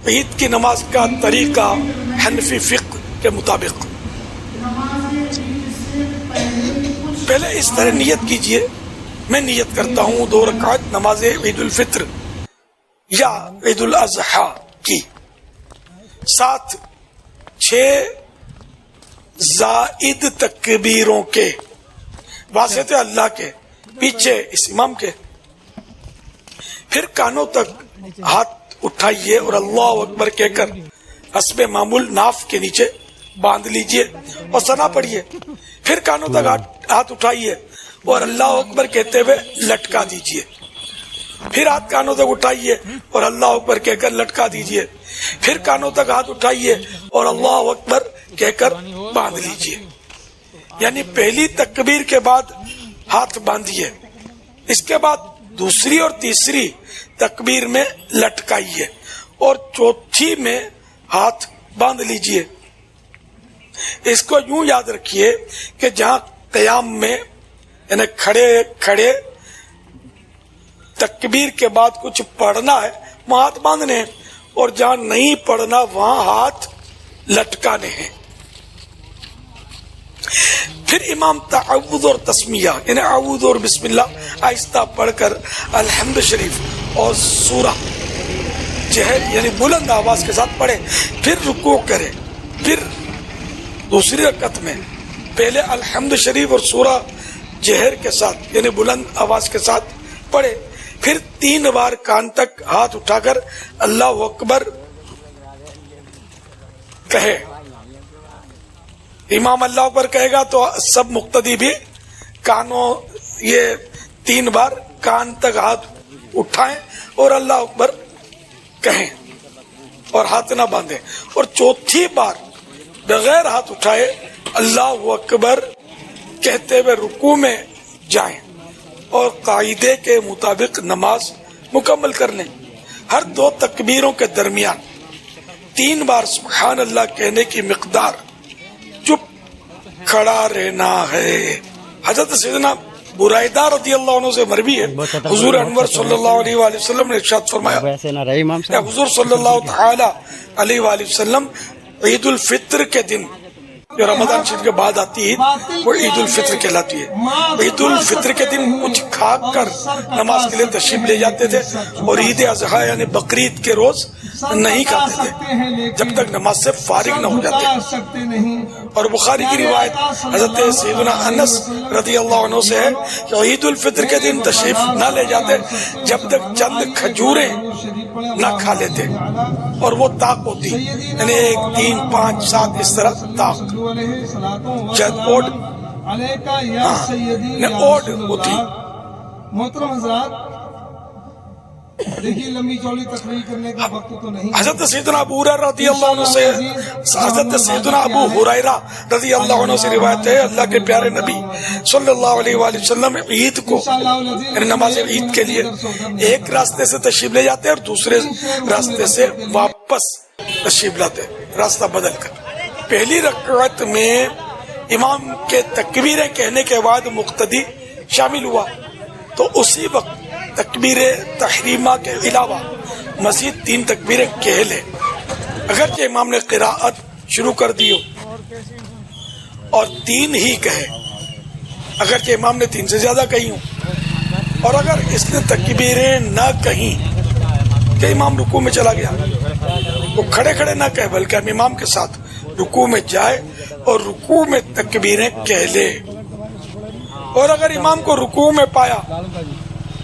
عید کی نماز کا طریقہ حنفی فقہ کے مطابق پہلے اس طرح نیت کیجئے. میں نیت کرتا ہوں 2 رکعت نماز عید الفطر یا عید الاضحیٰ کی، ساتھ 6 زائد تکبیروں کے، واسطے اللہ کے، پیچھے اس امام کے. پھر کانوں تک ہاتھ اٹھائیے اور اللہ اکبر کہہ کر حسب معمول ناف کے نیچے باندھ لیجئے اور ثنا پڑھیے. پھر کانوں تک ہاتھ اٹھائیے اور اللہ اکبر کہتے ہوئے لٹکا دیجئے. پھر ہاتھ کانوں تک اٹھائیے اور اللہ اکبر کہہ کر لٹکا دیجئے. پھر کانوں تک ہاتھ اٹھائیے اور اللہ اکبر کہہ کر باندھ لیجئے. یعنی پہلی تکبیر کے بعد ہاتھ باندھیے، اس کے بعد دوسری اور تیسری تکبیر میں لٹکائیے اور چوتھی میں ہاتھ باندھ لیجئے. اس کو یوں یاد رکھیے کہ جہاں قیام میں یعنی کھڑے تکبیر کے بعد کچھ پڑھنا ہے وہاں ہاتھ باندھنے ہیں، اور جہاں نہیں پڑھنا وہاں ہاتھ لٹکانے ہیں. پھر امام تعوذ اور تسمیہ یعنی اعوذ اور بسم اللہ آہستہ پڑھ کر الحمد شریف اور سورہ جہر یعنی بلند آواز کے ساتھ پڑھے. پھر رکوع کرے. پھر دوسری رکعت میں پہلے الحمد شریف اور سورہ جہر کے ساتھ یعنی بلند آواز کے ساتھ پڑھے. پھر 3 بار کان تک ہاتھ اٹھا کر اللہ اکبر کہے. امام اللہ اکبر کہے گا تو سب مقتدی بھی کانوں یہ 3 بار کان تک ہاتھ اٹھائیں اور اللہ اکبر کہیں اور ہاتھ نہ باندھیں. اور چوتھی بار بغیر ہاتھ اٹھائے اللہ اکبر کہتے ہوئے رکوع میں جائیں اور قاعدے کے مطابق نماز مکمل کر لیں. ہر 2 تکبیروں کے درمیان 3 بار سبحان اللہ کہنے کی مقدار چپ کھڑا رہنا ہے. حضرت سیدنا برائدہ رضی اللہ عنہ سے مروی ہے حضور انور صلی اللہ علیہ وآلہ وسلم نے ارشاد فرمایا کہ حضور صلی اللہ تعالی علیہ وآلہ وسلم عید الفطر کے دن جو رمضان شریف کے بعد آتی ہے وہ عید الفطر کہلاتی ہے. عید الفطر کے دن کچھ کھا کر نماز کے لیے تشریف لے جاتے تھے اور عید اضحیٰ یعنی بقرعید کے روز نہیں کھاتے تھے جب تک نماز سے فارغ نہ ہو جاتے. اور بخاری کی روایت حضرت سیدنا انس رضی اللہ عنہ سے ہے کہ عید الفطر کے دن تشریف نہ لے جاتے جب تک چند کھجوریں نہ کھا لیتے اور وہ طاق ہوتی یعنی 1 3 5 7 اس طرح طاق اوڈ ہوتی. محترم حضرات دیکھیے لمبی چوڑی تقریر کرنے کا وقت تو نہیں. حضرت سیدنا ابو ہریرہ رضی اللہ عنہ سے حضرت سیدنا ابو ہریرہ رضی اللہ عنہ سے روایت ہے اللہ کے پیارے نبی صلی اللہ علیہ وآلہ وسلم عید کو یعنی نماز عید کے لیے ایک راستے سے تشریف لے جاتے اور دوسرے راستے سے واپس تشریف لاتے راستہ بدل کر. پہلی رکعت میں امام کے تکبیریں کہنے کے بعد مقتدی شامل ہوا تو اسی وقت تکبیر تحریمہ کے علاوہ مزید 3 تکبیریں کہہ لے. اگرچہ امام نے قراءت شروع کر دی ہو اور 3 ہی کہے، اگرچہ امام نے 3 سے زیادہ کہی ہوں، اور اگر اس نے تکبیریں نہ کہیں کہ امام رکوع میں چلا گیا وہ کھڑے کھڑے نہ کہے بلکہ امام کے ساتھ رکوع میں جائے اور رکوع میں تکبیریں کہہ لے. اور اگر امام کو رکوع میں پایا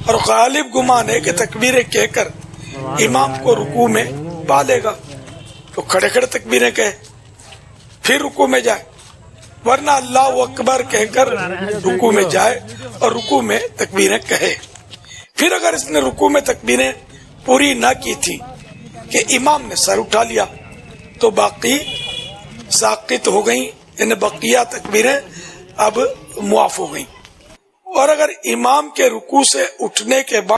اور غالب گمان ہے کہ تکبیریں کہہ کر امام کو رکوع میں پا لے گا تو کھڑے کھڑے تکبیریں کہے پھر رکوع میں جائے، ورنہ اللہ اکبر کہہ کر رکوع میں جائے اور رکوع میں تکبیریں کہے. پھر اگر اس نے رکوع میں تکبیریں پوری نہ کی تھی کہ امام نے سر اٹھا لیا تو باقی ساقط ہو گئیں یعنی بقیہ تکبیریں اب معاف ہو گئیں. اور اگر امام کے رکوع سے اٹھنے کے بعد